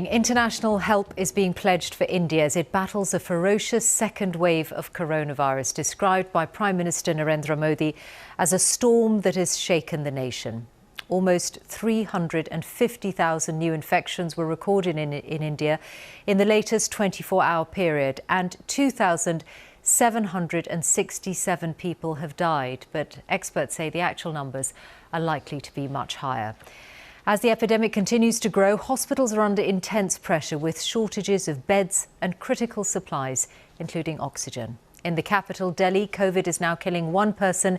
evening. International help is being pledged for India as it battles a ferocious second wave of coronavirus, described by Prime Minister Narendra Modi as a storm that has shaken the nation. Almost 350,000 new infections were recorded in India in the latest 24-hour period, and 2,767 people have died. But experts say the actual numbers are likely to be much higher. As the epidemic continues to grow, hospitals are under intense pressure with shortages of beds and critical supplies, including oxygen. In the capital, Delhi, COVID is now killing one person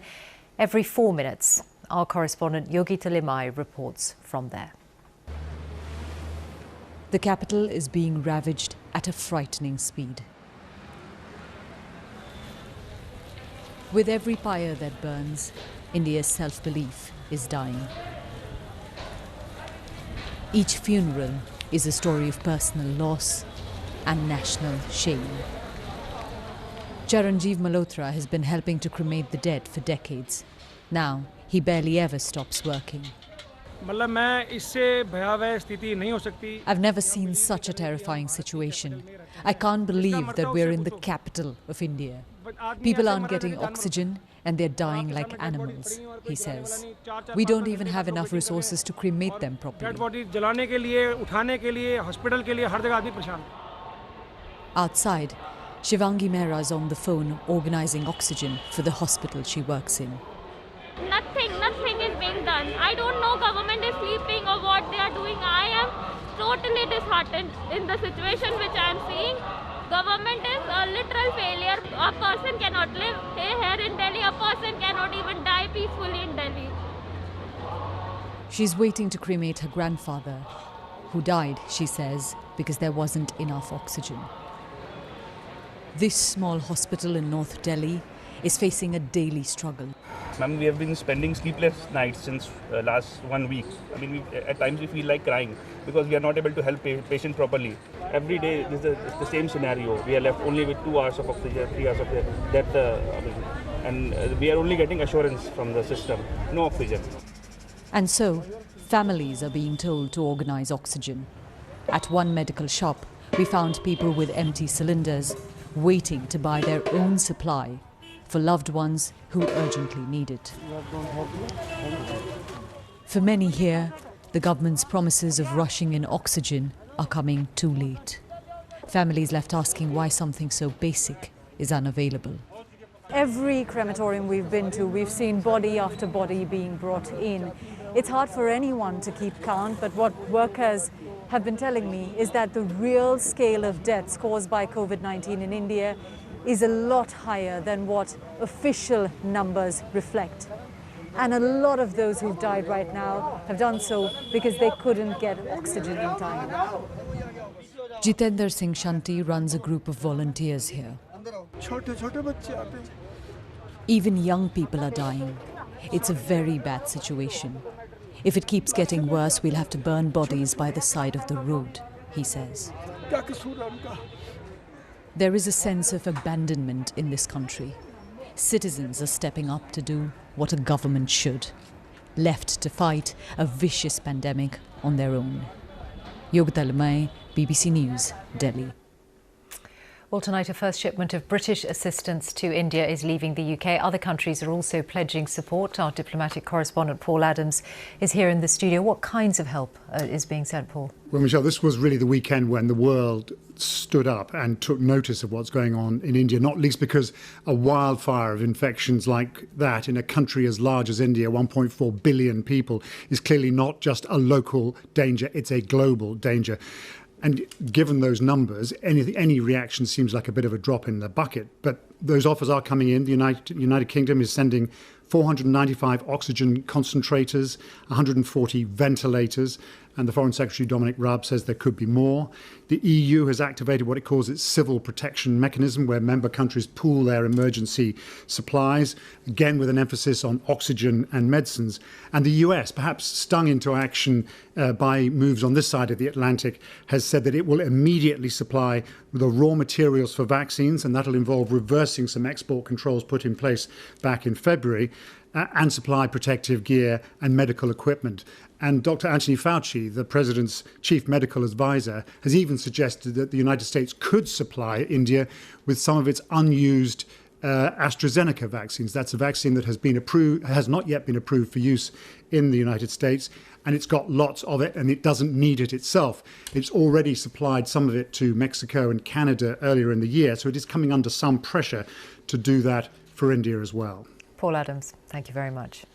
every 4 minutes. Our correspondent Yogita Limai reports from there. The capital is being ravaged at a frightening speed. With every pyre that burns, India's self-belief is dying. Each funeral is a story of personal loss and national shame. Charanjeev Malhotra has been helping to cremate the dead for decades. Now, he barely ever stops working. I've never seen such a terrifying situation. I can't believe that we're in the capital of India. People aren't getting oxygen and they're dying like animals, he says. We don't even have enough resources to cremate them properly. Outside, Shivangi Mehra is on the phone organising oxygen for the hospital she works in. Nothing is being done. I don't know government is sleeping or what they are doing. I am totally disheartened in the situation which I am seeing. Government is a literal failure. A person cannot live here in Delhi. A person cannot even die peacefully in Delhi. She's waiting to cremate her grandfather, who died, she says, because there wasn't enough oxygen. This small hospital in North Delhi is facing a daily struggle. Ma'am, we have been spending sleepless nights since last 1 week. I mean, at times we feel like crying because we are not able to help patient properly. Every day this is the same scenario. We are left only with 2 hours of oxygen, 3 hours of death, and we are only getting assurance from the system, no oxygen. And so, families are being told to organize oxygen. At one medical shop, we found people with empty cylinders waiting to buy their own supply for loved ones who urgently need it. For many here, the government's promises of rushing in oxygen are coming too late. Families left asking why something so basic is unavailable. Every crematorium we've been to, we've seen body after body being brought in. It's hard for anyone to keep count, but what workers have been telling me is that the real scale of deaths caused by COVID-19 in India is a lot higher than what official numbers reflect. And a lot of those who've died right now have done so because they couldn't get oxygen in time. Jitendra Singh Shanti runs a group of volunteers here. Even young people are dying. It's a very bad situation. If it keeps getting worse, we'll have to burn bodies by the side of the road, he says. There is a sense of abandonment in this country. Citizens are stepping up to do what a government should, left to fight a vicious pandemic on their own. Yogita Limai, BBC News, Delhi. Well, tonight a first shipment of British assistance to India is leaving the UK. Other countries are also pledging support. Our diplomatic correspondent Paul Adams is here in the studio. What kinds of help is being sent, Paul? Well, Michelle, this was really the weekend when the world stood up and took notice of what's going on in India, not least because a wildfire of infections like that in a country as large as India, 1.4 billion people, is clearly not just a local danger, it's a global danger. And given those numbers, any reaction seems like a bit of a drop in the bucket. But those offers are coming in. The United Kingdom is sending 495 oxygen concentrators, 140 ventilators, and the Foreign Secretary Dominic Raab says there could be more. The EU has activated what it calls its civil protection mechanism, where member countries pool their emergency supplies, again with an emphasis on oxygen and medicines. And the US, perhaps stung into action by moves on this side of the Atlantic, has said that it will immediately supply the raw materials for vaccines, and that'll involve reversing some export controls put in place back in February, and supply protective gear and medical equipment. And Dr. Anthony Fauci, the president's chief medical advisor, has even suggested that the United States could supply India with some of its unused AstraZeneca vaccines. That's a vaccine that has not yet been approved for use in the United States, and it's got lots of it, and it doesn't need it itself. It's already supplied some of it to Mexico and Canada earlier in the year, so it is coming under some pressure to do that for India as well. Paul Adams, thank you very much.